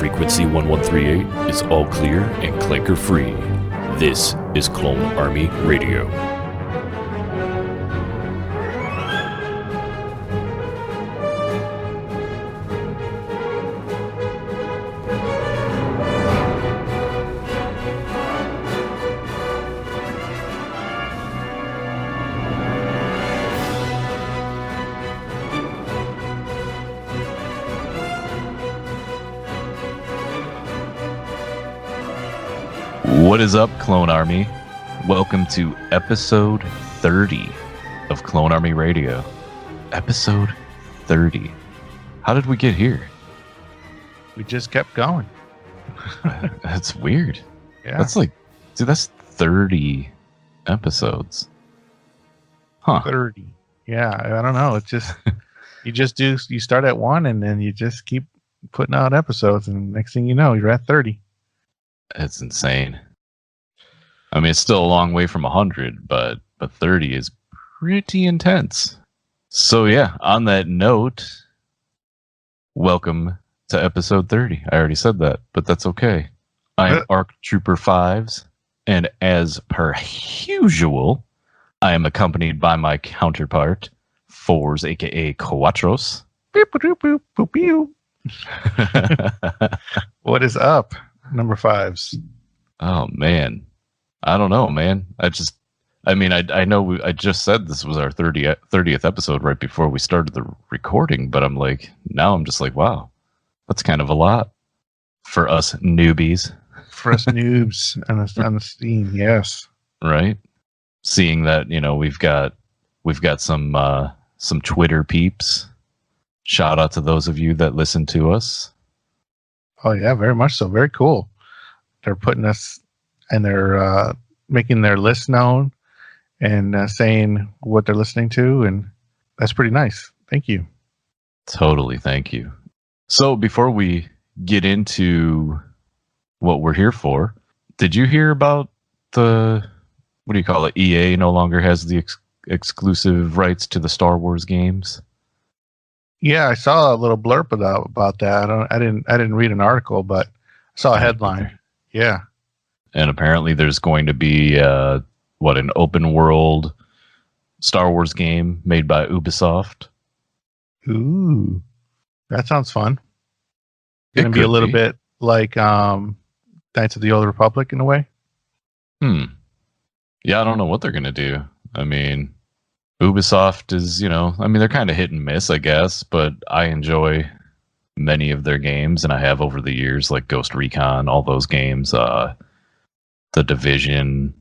Frequency 1138 is all clear and clanker free. This is Clone Army Radio. What is up, Clone Army? Welcome to episode 30 of Clone Army Radio. Episode 30. How did we get here? We just kept going. That's weird. Yeah. That's like, dude, that's 30 episodes. Huh. 30. Yeah, I don't know. It's just, you start at 1 and then you just keep putting out episodes, and next thing you know, you're at 30. It's insane. I mean, it's still a long way from 100, but 30 is pretty intense. So yeah, on that note, welcome to episode 30. I already said that, but that's okay. I am Arc Trooper 5s, and as per usual, I am accompanied by my counterpart, 4s, aka Cuatros. Beep, boop, boop, boop, boop. What is up, number 5s? Oh man, I don't know, man. I know I just said this was our 30th episode right before we started the recording, but now I'm just like, wow, that's kind of a lot for us newbies. For us noobs on the scene, yes. Right. Seeing that, we've got some Twitter peeps. Shout out to those of you that listen to us. Oh yeah, very much so. Very cool. They're putting us, and they're making their list known and saying what they're listening to, and that's pretty nice. Thank you. Totally, thank you. So before we get into what we're here for, did you hear about what do you call it? EA no longer has the exclusive rights to the Star Wars games? Yeah, I saw a little blurb about that. I didn't read an article, but I saw a headline. Yeah. And apparently there's going to be an open world Star Wars game made by Ubisoft. Ooh. That sounds fun. Going to be a little bit like Knights of the Old Republic in a way. Yeah, I don't know what they're going to do. I mean, Ubisoft is, they're kind of hit and miss, I guess, but I enjoy many of their games, and I have over the years, like Ghost Recon, all those games, The Division,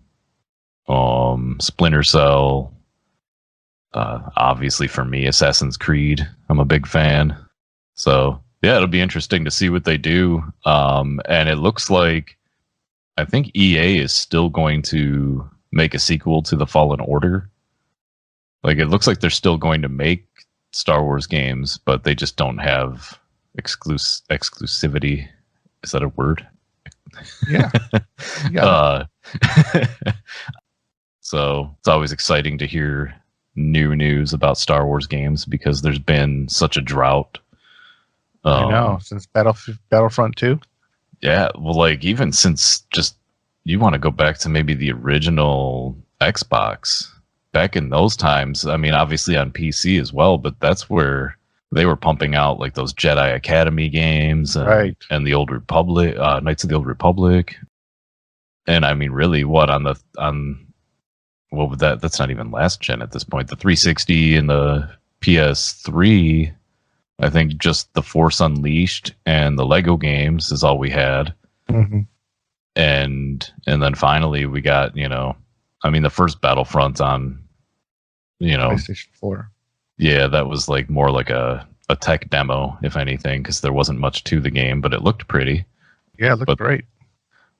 Splinter Cell, obviously for me, Assassin's Creed. I'm a big fan. So, yeah, it'll be interesting to see what they do. And it looks like, I think EA is still going to make a sequel to The Fallen Order. Like, it looks like they're still going to make Star Wars games, but they just don't have exclusivity. Is that a word? Yeah. So it's always exciting to hear new news about Star Wars games because there's been such a drought. I know, since Battlefront 2. Yeah, well, like even since just you want to go back to maybe the original Xbox. Back in those times, I mean, obviously on PC as well, but that's where they were pumping out like those Jedi Academy games, right? And the Old Republic, Knights of the Old Republic, and I mean, really, what would that? That's not even last gen at this point. The 360 and the PS3, I think, just the Force Unleashed and the Lego games is all we had, and then finally we got the first Battlefront on PlayStation 4. Yeah, that was like more like a tech demo, if anything, because there wasn't much to the game, but it looked pretty. Yeah, it looked great.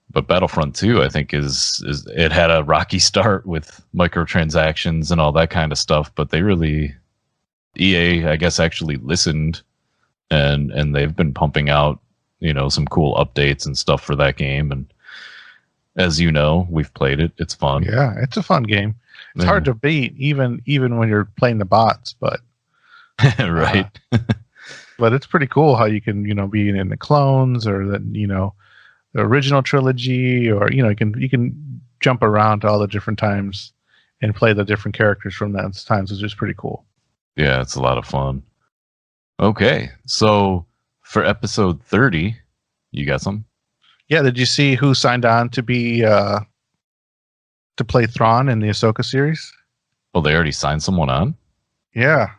But Battlefront 2, I think, is it had a rocky start with microtransactions and all that kind of stuff, but EA, I guess, actually listened, and they've been pumping out, some cool updates and stuff for that game. And as you know, we've played it. It's fun. Yeah, it's a fun game. It's hard to beat, even when you're playing the bots, but right. but it's pretty cool how you can, be in the clones or the original trilogy, or you can jump around to all the different times and play the different characters from those times, which is pretty cool. Yeah, it's a lot of fun. Okay, so for episode 30, you got some? Yeah, did you see who signed on to be to play Thrawn in the Ahsoka series? Oh, they already signed someone on? Yeah.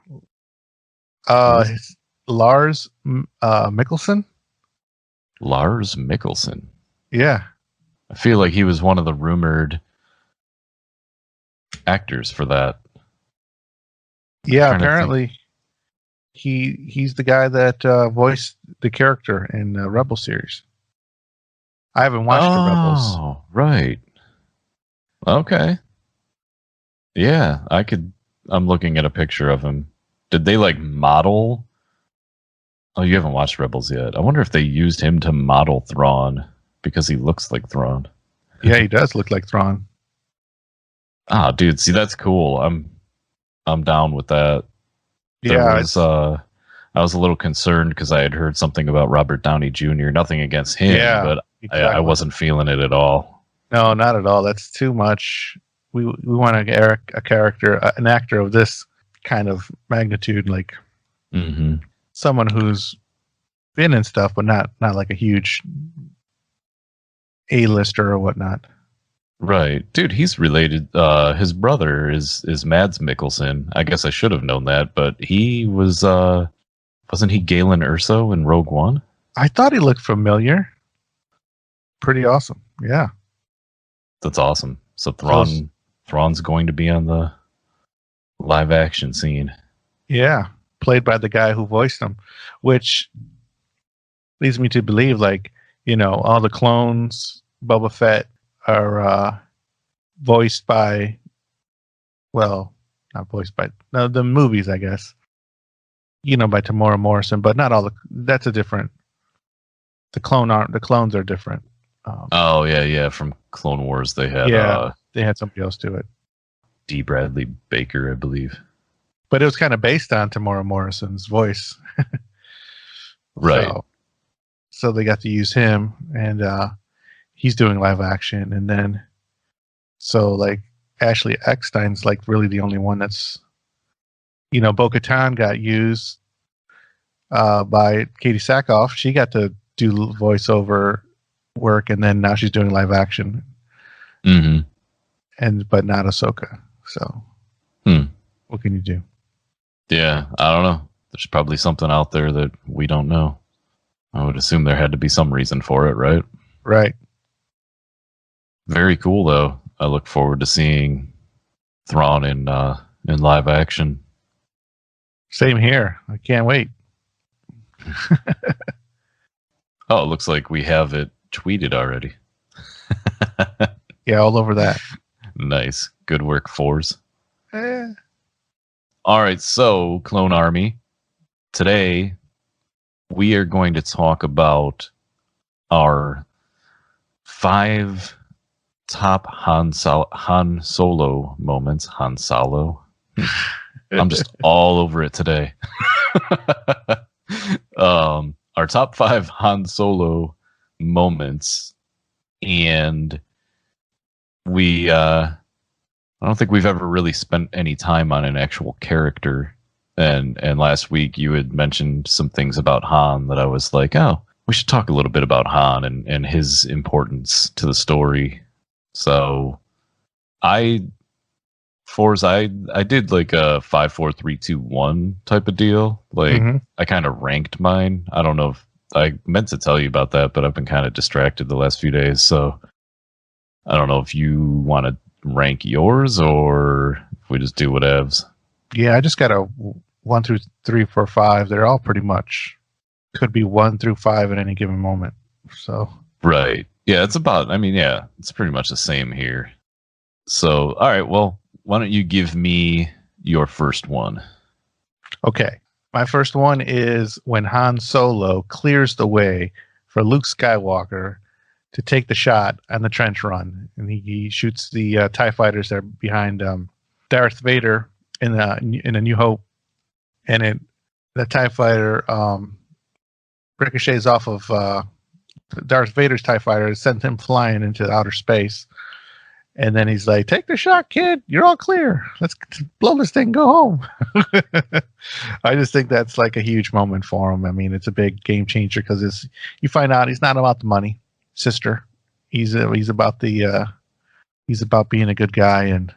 Lars Mikkelsen. Lars Mikkelsen. Yeah. I feel like he was one of the rumored actors for that. Yeah, apparently he's the guy that voiced the character in the Rebel series. I haven't watched the Rebels. Oh, right. Okay. Yeah, I'm looking at a picture of him. Did they model? Oh, you haven't watched Rebels yet. I wonder if they used him to model Thrawn because he looks like Thrawn. Yeah, he does look like Thrawn. Ah, dude, see, that's cool. I'm down with that. Yeah, I was a little concerned because I had heard something about Robert Downey Jr. Nothing against him, but exactly. I wasn't feeling it at all. No, not at all. That's too much. We want a character, an actor of this kind of magnitude, like someone who's been in stuff, but not like a huge A-lister or whatnot. Right, dude. He's related. His brother is Mads Mikkelsen. I guess I should have known that, but he was wasn't he Galen Erso in Rogue One? I thought he looked familiar. Pretty awesome. Yeah, that's awesome. So Thrawn's going to be on the live action scene. Yeah, played by the guy who voiced him, which leads me to believe, all the clones, Boba Fett, are voiced by, well, not voiced by, no, the movies, I guess, by Tamora Morrison, but not all that's a different, the clones are different. Oh yeah, from Clone Wars they had somebody else do it. D. Bradley Baker, I believe. But it was kind of based on Tamora Morrison's voice. Right. So they got to use him, and he's doing live action. And then, Ashley Eckstein's really the only one that's, Bo-Katan got used by Katie Sackhoff. She got to do voiceover work, and then now she's doing live action. But not Ahsoka. So, what can you do? Yeah, I don't know. There's probably something out there that we don't know. I would assume there had to be some reason for it, right? Right. Very cool, though. I look forward to seeing Thrawn in live action. Same here. I can't wait. Oh, it looks like we have it tweeted already. Yeah, all over that. Nice. Good work, Fours. All right, so Clone Army. Today, we are going to talk about our 5 top Han Solo moments. Han Solo. I'm just all over it today. Our top 5 Han Solo moments, and I don't think we've ever really spent any time on an actual character. And last week you had mentioned some things about Han that I was like, oh, we should talk a little bit about Han and his importance to the story. So I did a 5, 4, 3, 2, 1 type of deal. I kind of ranked mine. I don't know if I meant to tell you about that, but I've been kind of distracted the last few days. So I don't know if you want to rank yours or if we just do whatevs. Yeah, I just got a 1 through 3, 4, 5. They're all pretty much could be 1 through 5 at any given moment. So right. Yeah, it's pretty much the same here. So, all right, well, why don't you give me your first one? Okay. My first one is when Han Solo clears the way for Luke Skywalker to take the shot on the trench run. And he shoots the TIE fighters that are behind Darth Vader in A New Hope. And the TIE fighter ricochets off of Darth Vader's TIE fighter and sends him flying into outer space. And then he's like, "Take the shot, kid. You're all clear. Let's blow this thing and go home." I just think that's like a huge moment for him. I mean, it's a big game changer because you find out he's not about the money, sister. He's about he's about being a good guy and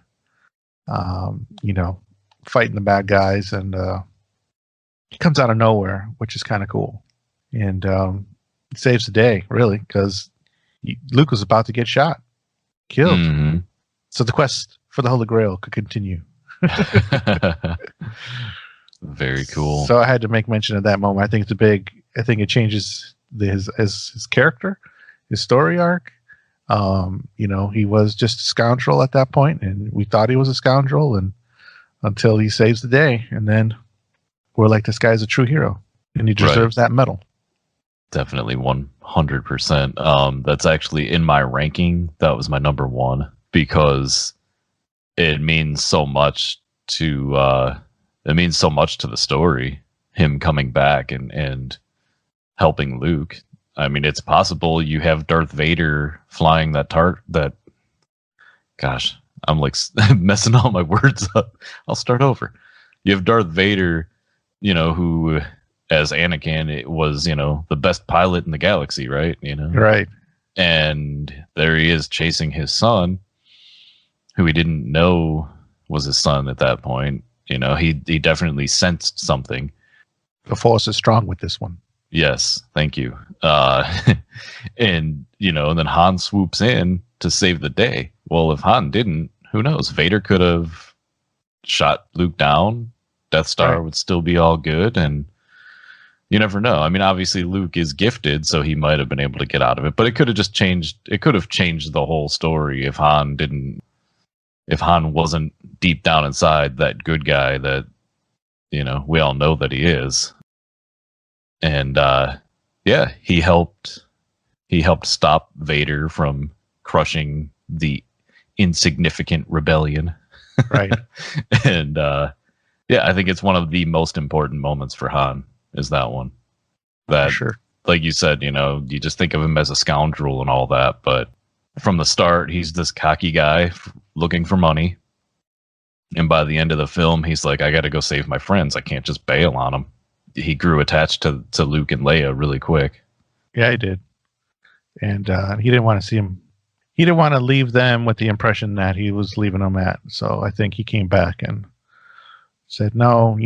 fighting the bad guys, and he comes out of nowhere, which is kind of cool, and it saves the day really because Luke was about to get shot. Killed. Mm-hmm. So the quest for the Holy Grail could continue. Very cool. So I had to make mention of that moment. I think it changes his character, his story arc. He was just a scoundrel at that point, and we thought he was a scoundrel, and until he saves the day, and then we're like, this guy's a true hero, and he deserves that medal. Definitely 100%. That's actually in my ranking. That was my number one because it means so much to the story. Him coming back and helping Luke. I mean, it's possible you have Darth Vader flying gosh, I'm like messing all my words up. I'll start over. You have Darth Vader, who, as Anakin, it was, the best pilot in the galaxy, right? Right. And there he is chasing his son, who he didn't know was his son at that point. He definitely sensed something. The Force is strong with this one. Yes, thank you. And then Han swoops in to save the day. Well, if Han didn't, who knows? Vader could have shot Luke down. Death Star would still be all good, and you never know. I mean, obviously Luke is gifted, so he might have been able to get out of it, but it could have just changed. It could have changed the whole story if Han wasn't deep down inside that good guy that, we all know that he is. And, he helped stop Vader from crushing the insignificant rebellion. Right. And, I think it's one of the most important moments for Han. Is that one that, sure. Like you said, you just think of him as a scoundrel and all that, but from the start, he's this cocky guy looking for money. And by the end of the film, he's like, I got to go save my friends. I can't just bail on them. He grew attached to Luke and Leia really quick. Yeah, he did. And he didn't want to see him. He didn't want to leave them with the impression that he was leaving them at. So I think he came back and said, no,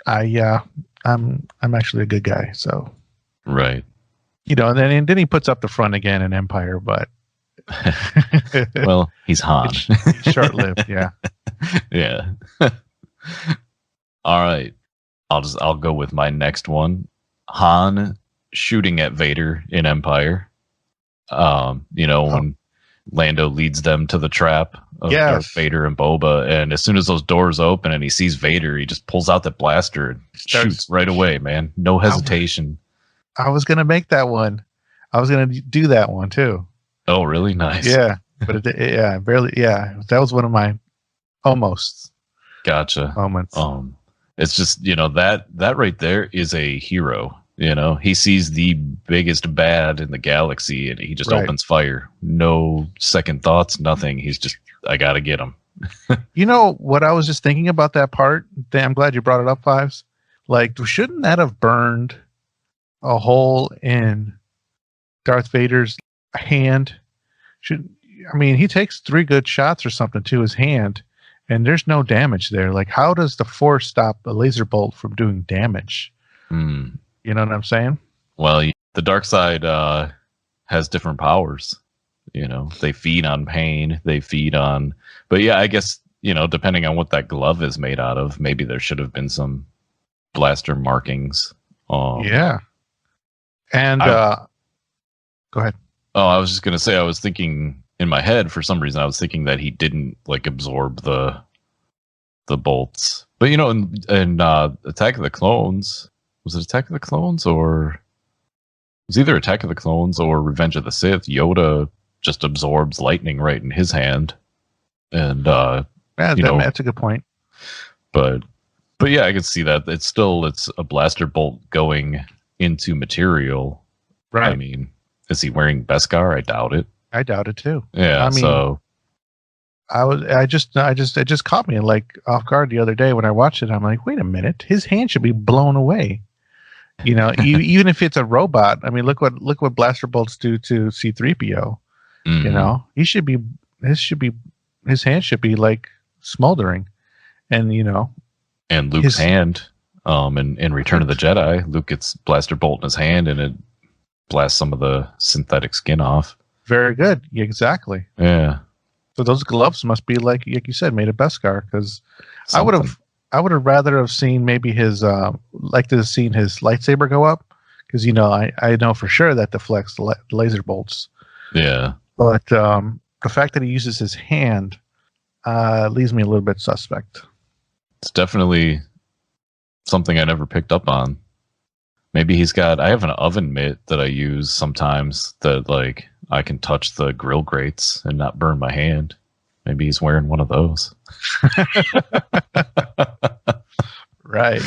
I'm actually a good guy. So, right. And then he puts up the front again in Empire, but well, he's Han. It's short-lived. Yeah. Yeah. All right. I'll go with my next one. Han shooting at Vader in Empire. When Lando leads them to the trap of Darth Vader and Boba, and as soon as those doors open and he sees Vader, he just pulls out that blaster and shoots right away, man. No hesitation. I was going to make that one. I was going to do that one too. Oh, really? Nice. Yeah. But barely. Yeah. That was one of my almost gotcha moments. It's just, that right there is a hero. He sees the biggest bad in the galaxy and he just opens fire. No second thoughts, nothing. He's just, I got to get him. What I was just thinking about that part? I'm glad you brought it up, Fives. Like, shouldn't that have burned a hole in Darth Vader's hand? He takes 3 good shots or something to his hand and there's no damage there. Like, how does the Force stop a laser bolt from doing damage? You know what I'm saying? Well, the dark side has different powers. They feed on pain. They feed on... But yeah, I guess, depending on what that glove is made out of, maybe there should have been some blaster markings. Yeah. And go ahead. Oh, I was just going to say, I was thinking in my head, for some reason, I was thinking that he didn't absorb the bolts. But, in Attack of the Clones... Was it Attack of the Clones or... It was either Attack of the Clones or Revenge of the Sith. Yoda just absorbs lightning right in his hand. And, that's a good point. But But yeah, I can see that. It's a blaster bolt going into material. Right. I mean, is he wearing Beskar? I doubt it. I doubt it too. Yeah. I mean, so it just caught me like off guard the other day when I watched it. I'm like, wait a minute, his hand should be blown away. You know, even if it's a robot. I mean, look what blaster bolts do to C-3PO. mhm. You know, his hand should be like smoldering, and you know, And Luke's hand, in Return of the Jedi, Luke gets blaster bolt in his hand, and it blasts some of the synthetic skin off. very good, exactly. Yeah. So those gloves must be like you said, made of Beskar. Because I would Something. have rather have seen maybe his like to have seen his lightsaber go up, because you know I know for sure that deflects laser bolts. Yeah. But the fact that he uses his hand leaves me a little bit suspect. It's definitely something I never picked up on. Maybe I have an oven mitt that I use sometimes that like I can touch the grill grates and not burn my hand. Maybe he's wearing one of those. Right.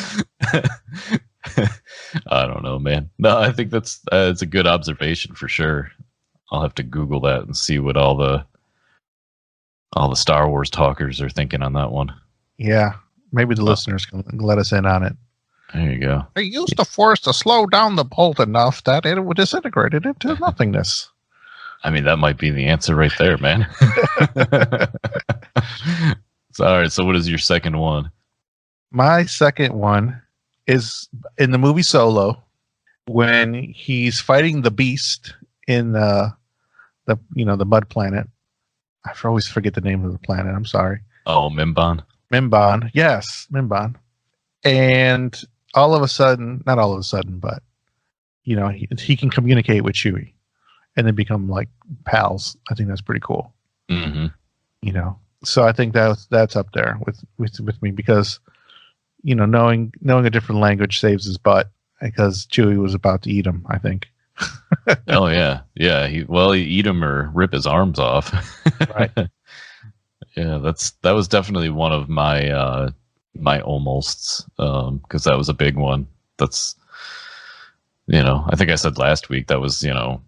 I don't know, man. No, I think it's a good observation for sure. I'll have to Google that and see what all the Star Wars talkers are thinking on that one. Yeah. Maybe the listeners can let us in on it. There you go. They used the force to slow down the bolt enough that it would disintegrate it into nothingness. I mean, that might be the answer right there, man. So, all right. So, what is your second one? My second one is in the movie Solo, when he's fighting the beast in the mud planet. I always forget the name of the planet. I'm sorry. Oh, Mimban. Mimban. Yes, Mimban. And all of a sudden, not all of a sudden, but you know, he can communicate with Chewie and then become like pals. I think that's pretty cool. Mm-hmm. You know, so I think that's up there with me, because you know, knowing a different language saves his butt, because Chewie was about to eat him, I think. Oh yeah, yeah. He eat him or rip his arms off. Right. Yeah, that was definitely one of my my almosts, because that was a big one. That's, you know, I think I said last week that was, you know,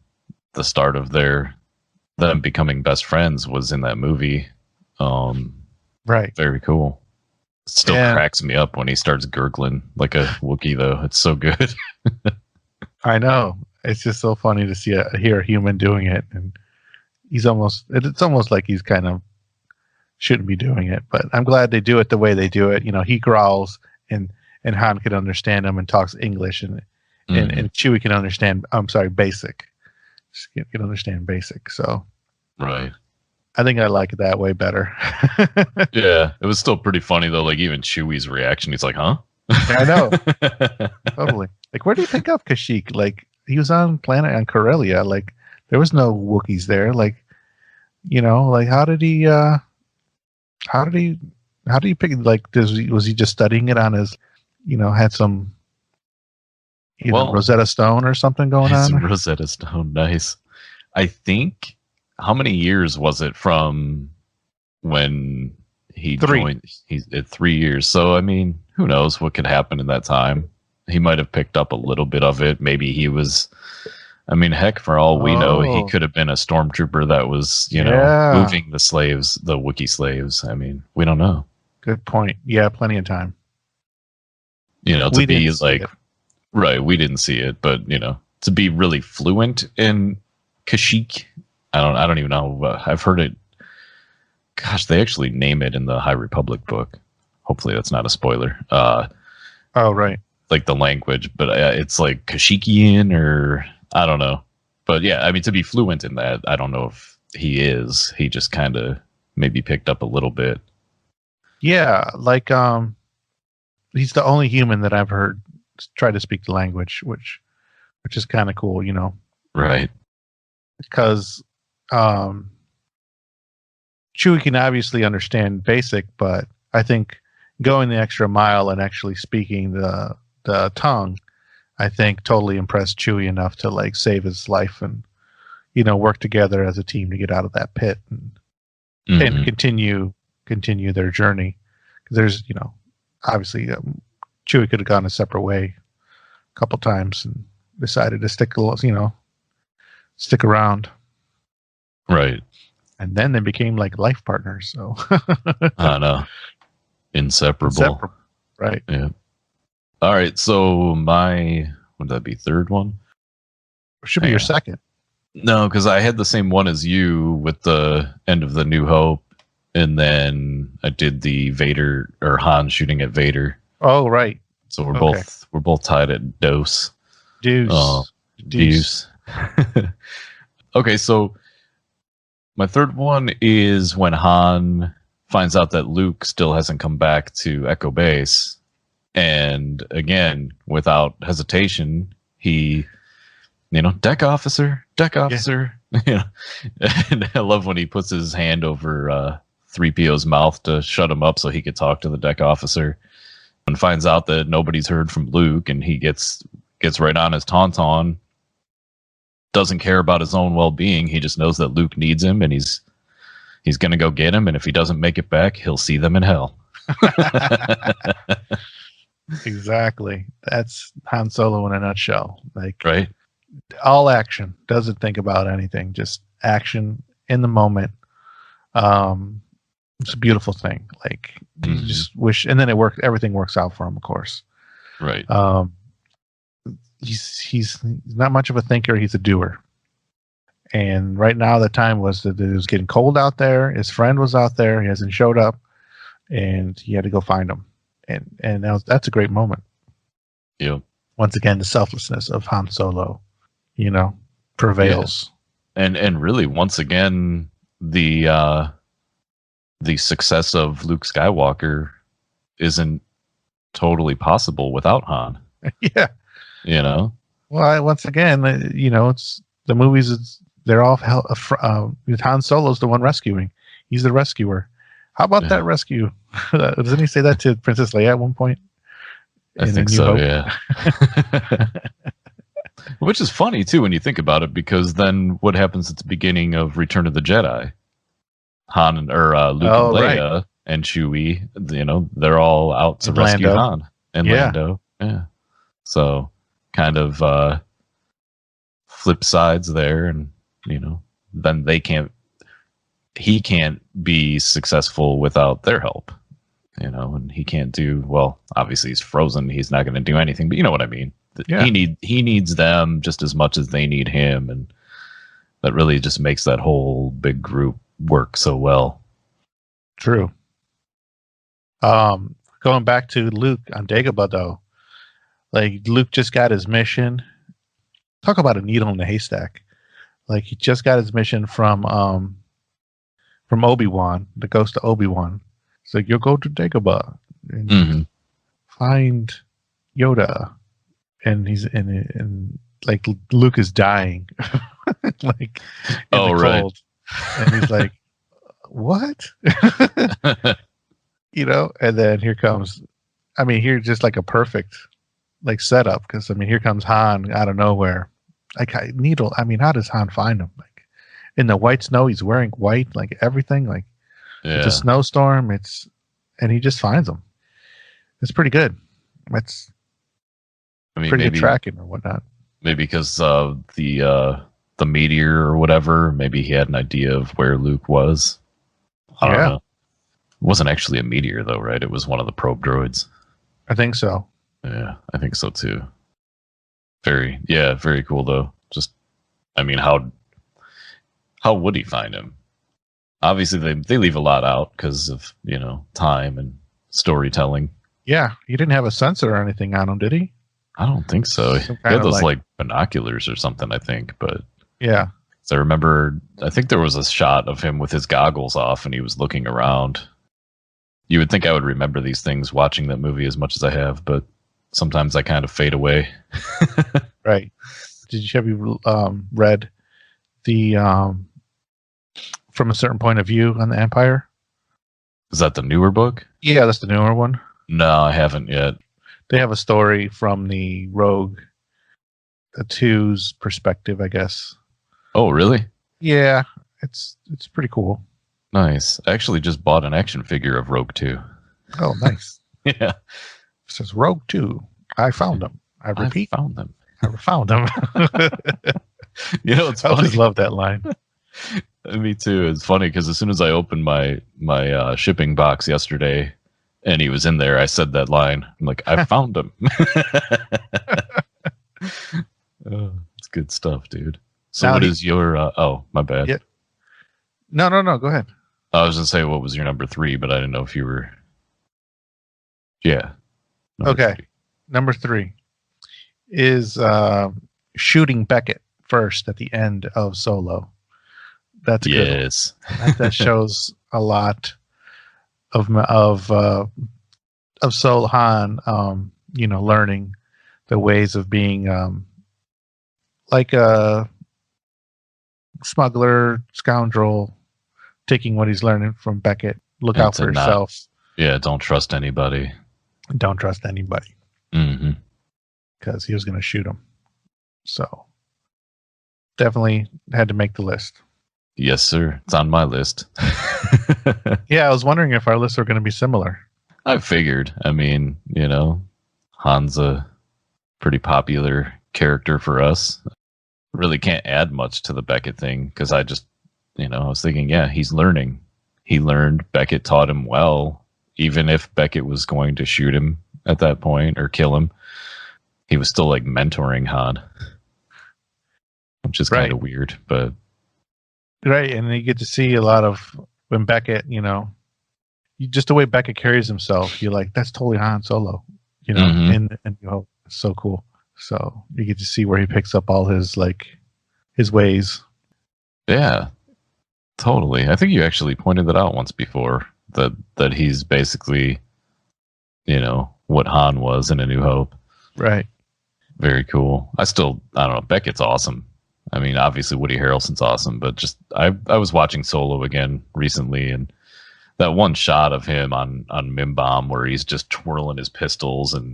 the start of them becoming best friends was in that movie. Right. Very cool. Still cracks me up when he starts gurgling like a Wookiee, though. It's so good. I know. It's just so funny to hear a human doing it, and it's almost like he's kind of shouldn't be doing it, but I'm glad they do it the way they do it. You know, he growls and Han can understand him and talks English, and Chewie can understand. I'm sorry, basic. Can understand basic. So, right. I think I like it that way better. Yeah, it was still pretty funny though. Like even Chewie's reaction, he's like, "Huh?" I know. Totally. Like, where do you pick up Kashyyyk? Like, he was on Corellia. Like, there was no Wookiees there. Like, you know, like how did he pick? Like, was he just studying it on his, you know, had some, Rosetta Stone or something going on? Some Rosetta Stone, nice. I think, how many years was it from when he joined? He's at 3 years. So, I mean, who knows what could happen in that time? He might have picked up a little bit of it. Maybe he was, I mean, heck, for all we know, he could have been a stormtrooper that was, you know, moving the slaves, the Wookiee slaves. I mean, we don't know. Good point. Yeah, plenty of time. You know, to be like, right, we didn't see it, but, you know, to be really fluent in Kashyyyk, I don't even know. I've heard it. Gosh, they actually name it in the High Republic book. Hopefully that's not a spoiler. Oh, right. Like the language, but it's like Kashyikian, or I don't know. But yeah, I mean, to be fluent in that, I don't know if he is. He just kind of maybe picked up a little bit. Yeah, like he's the only human that I've heard try to speak the language, which is kind of cool, you know. Right. Because Chewie can obviously understand basic, but I think going the extra mile and actually speaking the tongue, I think totally impressed Chewie enough to like save his life and, you know, work together as a team to get out of that pit and continue their journey. There's, you know, obviously, Chewie could have gone a separate way a couple times and decided to stick around. Right. And then they became like life partners. So I know. Inseparable. Right. Yeah. All right. So would that be third one? It should be your second. No, because I had the same one as you with the end of the New Hope, and then I did the Vader or Han shooting at Vader. Oh, right. So we're both tied at Deuce. Deuce. Okay, so my third one is when Han finds out that Luke still hasn't come back to Echo Base, and again, without hesitation, he, deck officer. Yeah. And I love when he puts his hand over 3PO's mouth to shut him up so he could talk to the deck officer, and finds out that nobody's heard from Luke, and he gets right on his tauntaun. Doesn't care about his own well-being. He just knows that Luke needs him, and he's going to go get him, and if he doesn't make it back, he'll see them in hell. Exactly. That's Han Solo in a nutshell. Like, right? All action. Doesn't think about anything. Just action in the moment. It's a beautiful thing. Like, you just wish, and then everything works out for him, of course. Right. He's not much of a thinker. He's a doer. And right now, the time was that it was getting cold out there. His friend was out there. He hasn't showed up, and he had to go find him. And that's a great moment. Yeah. Once again, the selflessness of Han Solo, prevails. Yeah. And really, once again, the success of Luke Skywalker isn't totally possible without Han. Yeah. Well, once again, it's the movies. They're all Han Solo's the one rescuing. He's the rescuer. How about that rescue? Doesn't he say that to Princess Leia at one point? I think so. Yeah. Which is funny too when you think about it, because then what happens at the beginning of Return of the Jedi? Han Luke and Leia and Chewie, they're all out to rescue Han and Lando. Yeah. So kind of flip sides there, and then he can't be successful without their help. And he can't do well. Obviously, he's frozen. He's not going to do anything. But you know what I mean. Yeah. He needs them just as much as they need him, and that really just makes that whole big group work so well. True. Going back to Luke on Dagobah, though, like Luke just got his mission. Talk about a needle in a haystack. Like, he just got his mission from Obi-Wan, the ghost of Obi-Wan. So you'll go to Dagobah and find Yoda, and he's and like Luke is dying, like in the cold, and he's like, "What?" And then here comes, here's just like a perfect like setup, because here comes Han out of nowhere, like needle. how does Han find him? Like in the white snow, he's wearing white, like everything, like. Yeah. It's a snowstorm. And he just finds them. It's pretty good. It's pretty good tracking or whatnot. Maybe because of the meteor or whatever. Maybe he had an idea of where Luke was. I don't know. It wasn't actually a meteor though, right? It was one of the probe droids. I think so. Yeah, I think so too. Very cool though. Just, how would he find him? Obviously, they leave a lot out because of, time and storytelling. Yeah, he didn't have a sensor or anything on him, did he? I don't think so. He had those like binoculars or something, I think. But yeah, so I think there was a shot of him with his goggles off and he was looking around. You would think I would remember these things watching that movie as much as I have, but sometimes I kind of fade away. Right. Have you read the From a Certain Point of View on the Empire? Is that the newer book? Yeah, that's the newer one. No, I haven't yet. They have a story from the Rogue 2's perspective, I guess. Oh, really? Yeah, it's pretty cool. Nice. I actually just bought an action figure of Rogue 2. Oh, nice. Yeah. It says Rogue 2. I found them. I repeat, I found them. I found them. You know, it's I funny. always love that line. Me too. It's funny because as soon as I opened my shipping box yesterday, and he was in there, I said that line. I'm like, I found him. Oh, it's good stuff, dude. So, Now what is your? Oh, my bad. Yeah. No. Go ahead. I was gonna say what was your number 3, but I didn't know if you were. Yeah. Okay. 3. Number 3 is shooting Beckett first at the end of Solo. That's good. Yes. That shows a lot of Solo Han, learning the ways of being like a smuggler, scoundrel, taking what he's learning from Beckett. Look And out to for not- yourself. Yeah. Don't trust anybody. Don't trust anybody, Mm-hmm. because he was going to shoot him. So definitely had to make the list. Yes, sir. It's on my list. Yeah, I was wondering if our lists are going to be similar. I figured. I mean, Han's a pretty popular character for us. Really can't add much to the Beckett thing because I just, I was thinking, yeah, he's learning. He learned. Beckett taught him well. Even if Beckett was going to shoot him at that point or kill him, he was still like mentoring Han, which is kind of weird, but. Right, and you get to see a lot of when Beckett, just the way Beckett carries himself, you're like, that's totally Han Solo, Mhm. and it's so cool. So you get to see where he picks up all his ways. Yeah, totally. I think you actually pointed that out once before, that he's basically, what Han was in A New Hope. Right. Very cool. I don't know, Beckett's awesome. I mean, obviously Woody Harrelson's awesome, but just I was watching Solo again recently, and that one shot of him on Mim Bomb where he's just twirling his pistols and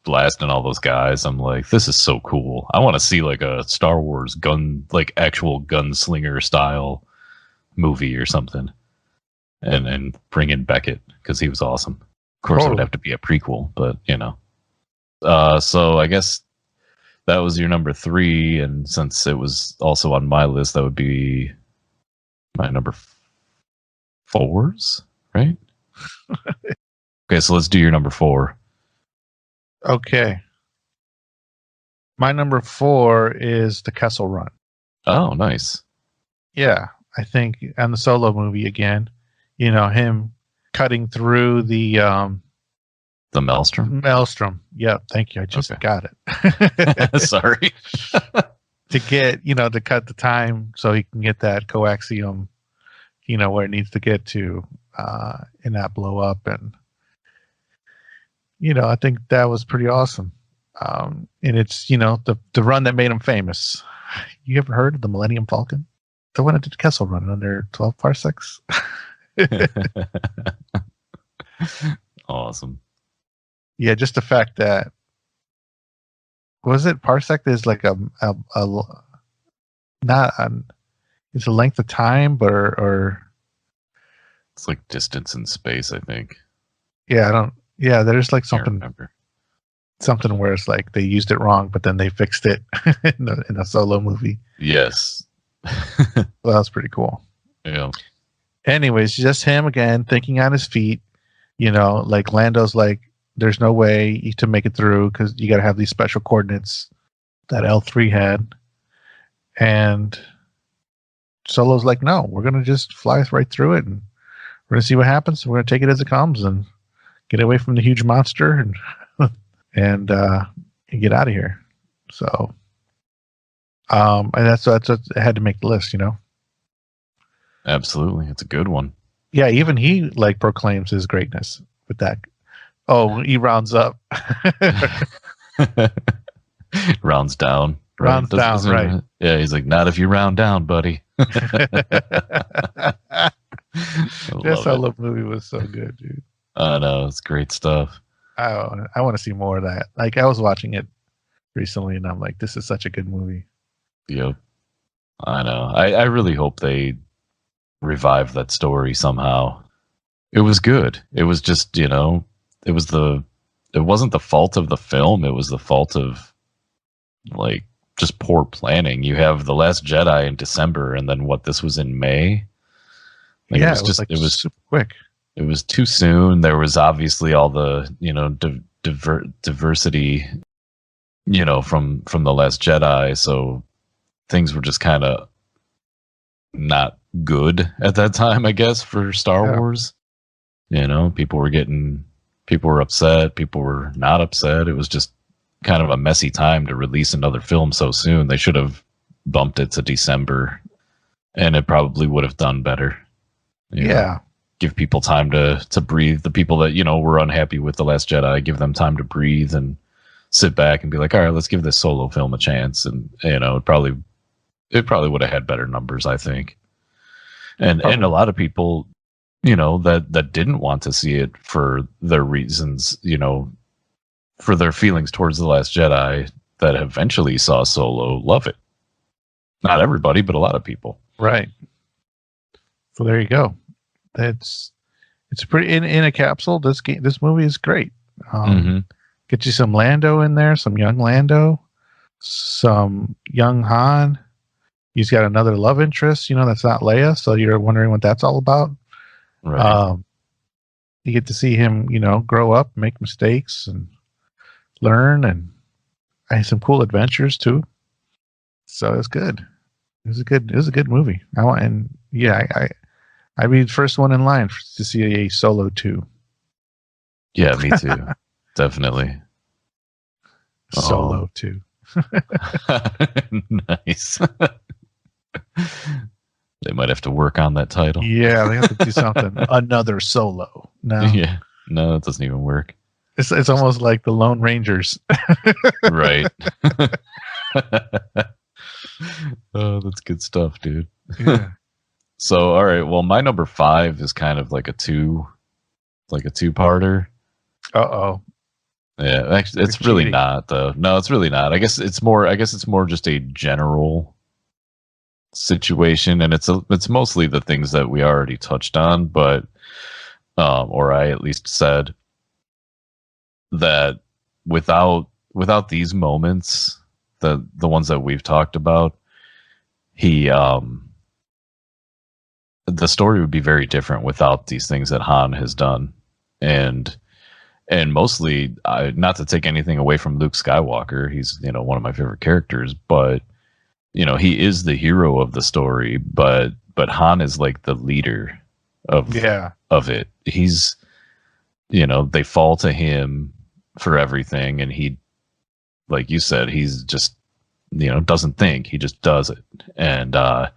blasting all those guys. I'm like, this is so cool. I want to see like a Star Wars actual gunslinger style movie or something, and bring in Beckett because he was awesome. Of course, it would have to be a prequel, but so I guess that was your number 3, and since it was also on my list, that would be my number 4s, right? Okay, so let's do your number 4. Okay. My number 4 is the Kessel Run. Oh, nice. Yeah, I think on the Solo movie again, him cutting through the Maelstrom. Maelstrom. Yeah, thank you. I just got it. Sorry. To get, to cut the time so he can get that coaxium, where it needs to get to, and not blow up. And, I think that was pretty awesome. And it's, the run that made him famous. You ever heard of the Millennium Falcon? The one that did Kessel Run under 12 parsecs. Awesome. Yeah, just the fact that was it parsec is like a not an it's a length of time, but or it's like distance in space, I think. Yeah, there's like something where it's like they used it wrong, but then they fixed it in a Solo movie. Yes. Well, that was pretty cool. Yeah. Anyways, just him again thinking on his feet, like Lando's like, there's no way to make it through because you got to have these special coordinates that L3 had. And Solo's like, no, we're going to just fly right through it and we're going to see what happens. We're going to take it as it comes and get away from the huge monster and get out of here. So, and that's what I had to make the list, Absolutely. It's a good one. Yeah, even he like proclaims his greatness with that. Oh, he rounds up. Rounds down. Right? Rounds down, right. Yeah, he's like, not if you round down, buddy. That Solo movie was so good, dude. I know, it's great stuff. I want to see more of that. Like, I was watching it recently, and I'm like, this is such a good movie. Yep. I know. I really hope they revive that story somehow. It was good. It was just, it wasn't the fault of the film. It was the fault of like just poor planning. You have The Last Jedi in December, and then this was in May. Like, yeah, it was super quick. It was too soon. There was obviously all the diversity, from The Last Jedi. So things were just kind of not good at that time, I guess, for Star Wars. People were upset. People were not upset. It was just kind of a messy time to release another film so soon. They should have bumped it to December, and it probably would have done better. Give people time to breathe. The people that, were unhappy with The Last Jedi, give them time to breathe and sit back and be like, all right, let's give this Solo film a chance. And, it probably would have had better numbers, I think. And a lot of people, that didn't want to see it for their reasons, for their feelings towards The Last Jedi, that eventually saw Solo, love it. Not everybody, but a lot of people. Right. So there you go. It's pretty in a capsule. This movie is great. Get you some Lando in there, some young Lando, some young Han. He's got another love interest, that's not Leia, so you're wondering what that's all about. Right. You get to see him, grow up, make mistakes, and learn, and some cool adventures too. So it's good. It was a good movie. I'd be the first one in line to see a Solo 2. Yeah, me too. Definitely. Solo 2. Nice. They might have to work on that title. Yeah, they have to do something. Another Solo. No. Yeah. No, it doesn't even work. It's almost like the Lone Rangers. Right. Oh, that's good stuff, dude. Yeah. So, all right. Well, my number 5 is kind of like a two-parter. Uh-oh. Yeah, actually, it's really not, though. No, it's really not. I guess it's more just a general situation, and it's mostly the things that we already touched on, but or I at least said that without these moments, the ones that we've talked about, the story would be very different without these things that Han has done. And mostly, not to take anything away from Luke Skywalker, he's, one of my favorite characters, but, he is the hero of the story, but Han is like the leader of it. He's, they fall to him for everything. And he, like you said, he's just, doesn't think, he just does it. And, I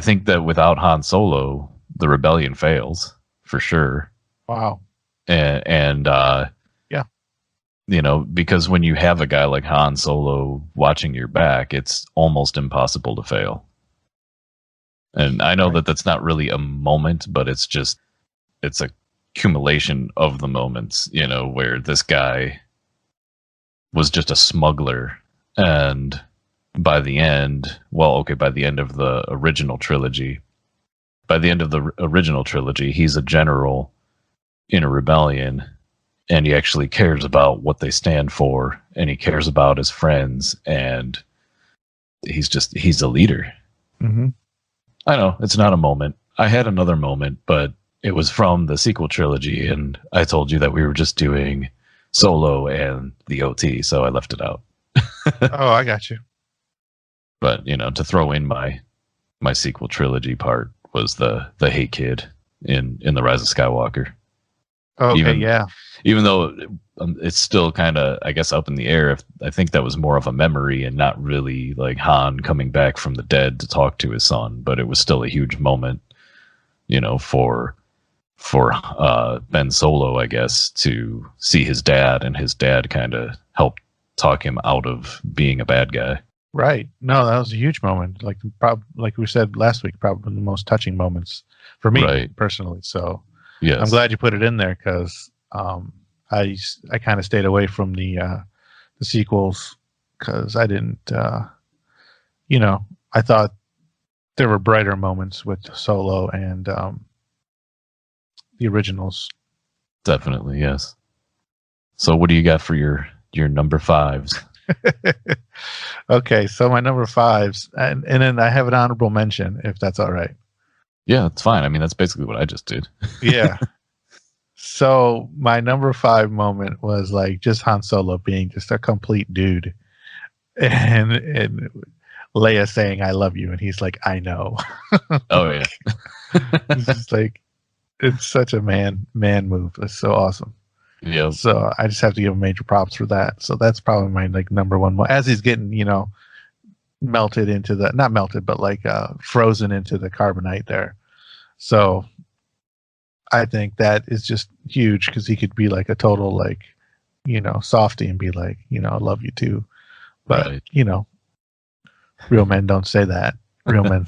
think that without Han Solo, the rebellion fails for sure. Wow. And because when you have a guy like Han Solo watching your back, it's almost impossible to fail. And I know that that's not really a moment, but it's a accumulation of the moments, where this guy was just a smuggler, and by the end of the original trilogy, he's a general in a rebellion, and he actually cares about what they stand for, and he cares about his friends, and he's a leader. Mm-hmm. I know, it's not a moment. I had another moment, but it was from the sequel trilogy, and I told you that we were just doing Solo and the OT, so I left it out. Oh, I got you. But, to throw in my sequel trilogy part was the Hey Kid in The Rise of Skywalker. Okay, Even though it's still kind of, I guess, up in the air. I think that was more of a memory and not really like Han coming back from the dead to talk to his son. But it was still a huge moment, for Ben Solo, I guess, to see his dad, and his dad kind of helped talk him out of being a bad guy. Right. No, that was a huge moment. Like we said last week, probably the most touching moments for me personally. So yes. I'm glad you put it in there, because I kind of stayed away from the sequels, because I didn't, I thought there were brighter moments with Solo and the originals. Definitely, yes. So what do you got for your number fives? Okay, so my number fives, and then I have an honorable mention, if that's all right. Yeah, it's fine. I mean, that's basically what I just did. Yeah. So my number five moment was like just Han Solo being just a complete dude, and Leia saying "I love you," and he's like, "I know." Oh yeah. It's just like it's such a man move. It's so awesome. Yeah. So I just have to give him major props for that. So that's probably my like number one. As he's getting melted into the not melted but like frozen into the carbonite there. So I think that is just huge because he could be like a total like softy and be like I love you too, but right. Real men don't say that. Real men,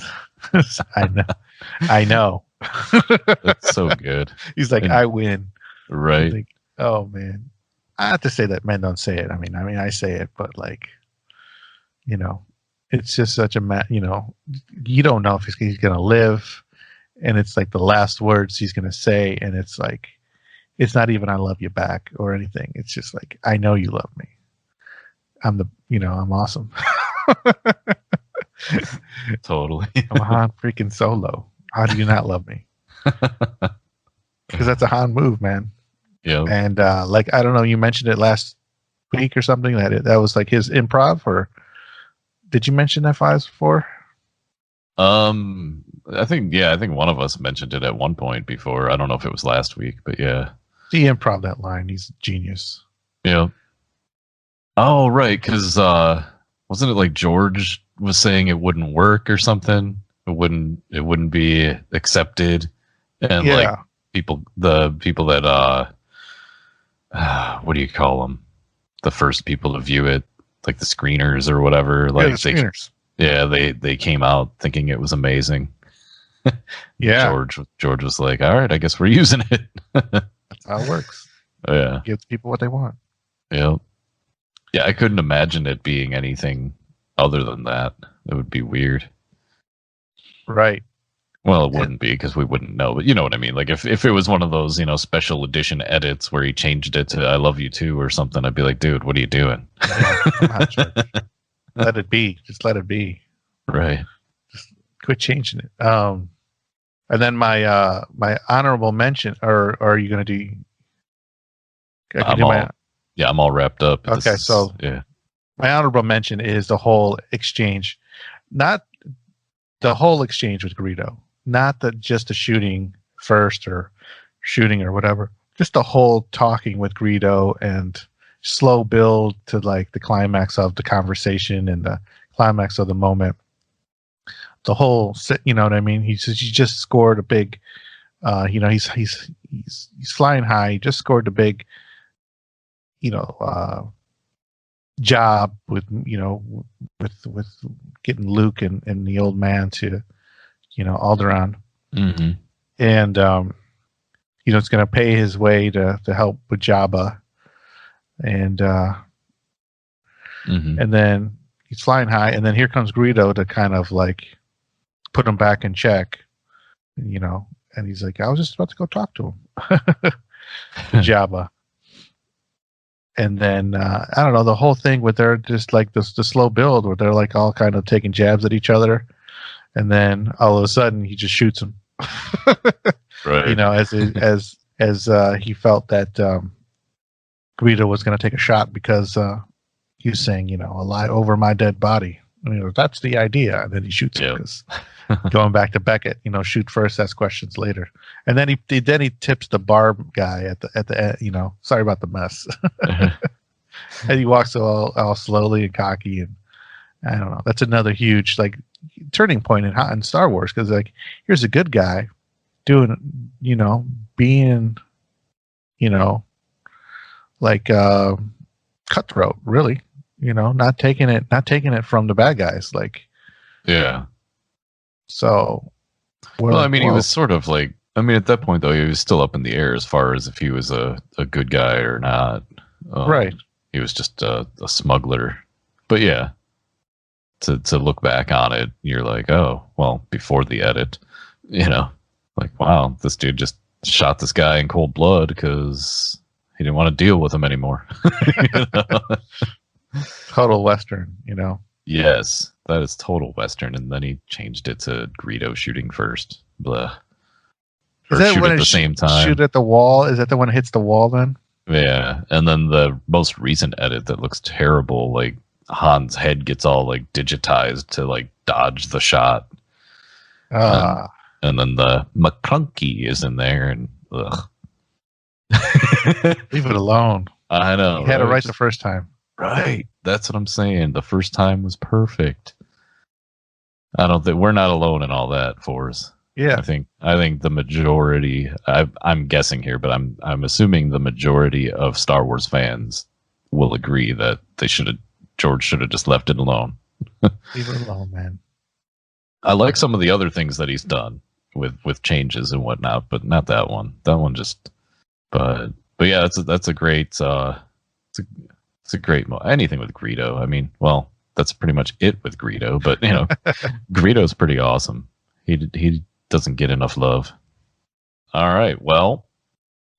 I know. That's so good. He's like, I win. Right. Like, oh man, I have to say that men don't say it. I mean, I say it, but like, it's just such a you don't know if he's gonna live, and it's like the last words he's gonna say, and it's like, it's not even "I love you" back or anything. It's just like, I know you love me. I'm awesome. Totally. I'm Han freaking Solo. How do you not love me? Because that's a Han move, man. Yeah. And like, I don't know, you mentioned it last week or something that was like his improv, or did you mention that fives before? I think one of us mentioned it at one point before. I don't know if it was last week, but yeah. He improv that line. He's a genius. Yeah. Oh, right, because wasn't it like George was saying it wouldn't work or something? It wouldn't be accepted, and like the people that what do you call them? The first people to view it, like the screeners or whatever. Like the screeners. They came out thinking it was amazing. Yeah. George was like, all right, I guess we're using it. That's how it works. Yeah. Gives people what they want. Yeah. Yeah, I couldn't imagine it being anything other than that. It would be weird. Right. Well, it wouldn't be because we wouldn't know, but you know what I mean? Like if it was one of those, special edition edits where he changed it to "I love you too" or something, I'd be like, dude, what are you doing? Yeah, come on, George. Let it be. Just let it be. Right. Just quit changing it. And then my my honorable mention, or are you going to do? I'm all wrapped up. Okay, so my honorable mention is the whole exchange, not the whole exchange with Greedo, not just the shooting first or shooting or whatever, just the whole talking with Greedo and slow build to like the climax of the conversation and the climax of the moment. The whole, you know what I mean? He just scored a big, he's flying high. He just scored a big, job with with getting Luke and the old man to Alderaan, and it's going to pay his way to help with Jabba, and and then he's flying high, and then here comes Greedo to kind of like put him back in check, and he's like, I was just about to go talk to him, to Jabba. And then I don't know, the whole thing with they're just like the slow build where they're like all kind of taking jabs at each other, and then all of a sudden he just shoots him. Right. As he felt that Greedo was going to take a shot because he was saying, a lie over my dead body. That's the idea. And then he shoots him because going back to Beckett, shoot first, ask questions later. And then he tips the barb guy at the sorry about the mess. And he walks all slowly and cocky, and I don't know. That's another huge like turning point in Star Wars, because like here's a good guy doing being like cutthroat, really. Not taking it from the bad guys, like. Yeah. So. Well, I mean, he was sort of like. I mean, at that point, though, he was still up in the air as far as if he was a good guy or not. Right. He was just a smuggler. But yeah, to look back on it, you're like, oh, well, before the edit, like, wow, this dude just shot this guy in cold blood because he didn't want to deal with him anymore. You know? Total Western, you know. Yes, that is total Western. And then he changed it to Greedo shooting first. Blah. Or Is that shoot when at it the same time. Shoot at the wall? Is that the one that hits the wall then? Yeah, and then the most recent edit that looks terrible, like Han's head gets all like digitized to like dodge the shot. And then the McClunky is in there, and ugh. Leave it alone. I know. You had it right the first time. Right. That's what I'm saying. The first time was perfect. I don't think we're not alone in all that, Forrest. Yeah. I think the majority. I'm guessing here, but I'm assuming the majority of Star Wars fans will agree that George should have just left it alone. Leave it alone, man. I like some of the other things that he's done with changes and whatnot, but not that one. That one just. But yeah, that's a great. It's a great anything with Greedo. I mean, well, that's pretty much it with Greedo. But you know, Greedo's pretty awesome. He doesn't get enough love. All right, well,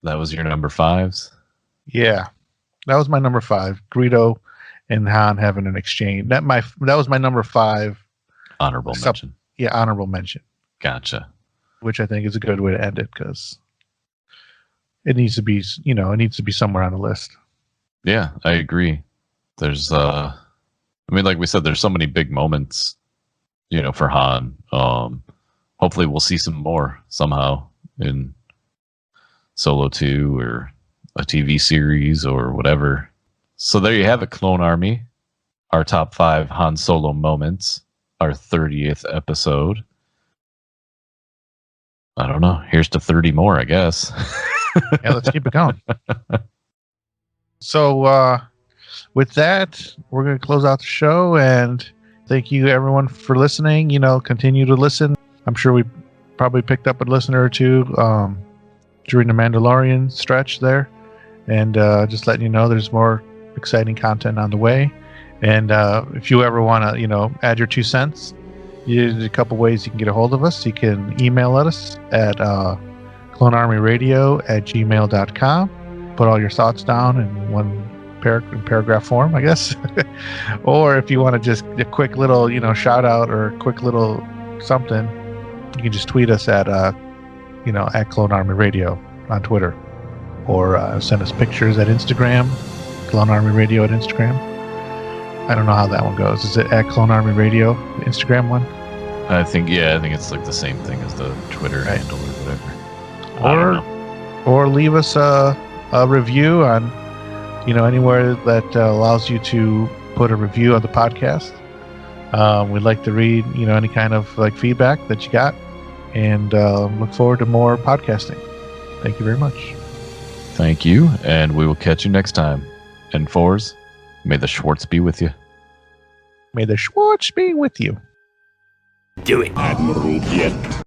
that was your number 5s. Yeah, that was my number 5. Greedo and Han having an exchange. That was my number 5. Honorable mention. Yeah, honorable mention. Gotcha. Which I think is a good way to end it because it needs to be, it needs to be somewhere on the list. Yeah, I agree. There's, I mean, like we said, there's so many big moments, for Han. Hopefully we'll see some more somehow in Solo 2 or a TV series or whatever. So there you have it, Clone Army. Our top 5 Han Solo moments. Our 30th episode. I don't know. Here's to 30 more, I guess. Yeah, let's keep it going. So with that, we're going to close out the show, and thank you everyone for listening. Continue to listen. I'm sure we probably picked up a listener or two during the Mandalorian stretch there, and just letting you know there's more exciting content on the way. And if you ever want to, add your 2 cents, there's a couple ways you can get a hold of us. You can email us at clonearmyradio@gmail.com. Put all your thoughts down in one paragraph form, I guess. Or if you want to just a quick little, shout out or a quick little something, you can just tweet us at, at Clone Army Radio on Twitter. Or send us pictures at Instagram, Clone Army Radio at Instagram. I don't know how that one goes. Is it at Clone Army Radio, the Instagram one? I think it's like the same thing as the Twitter handle or whatever. I don't know. Or leave us a review on, anywhere that allows you to put a review on the podcast. We'd like to read, any kind of like feedback that you got, and look forward to more podcasting. Thank you very much. Thank you, and we will catch you next time. And Fours, may the Schwartz be with you. May the Schwartz be with you. Do it, Admiral Piet.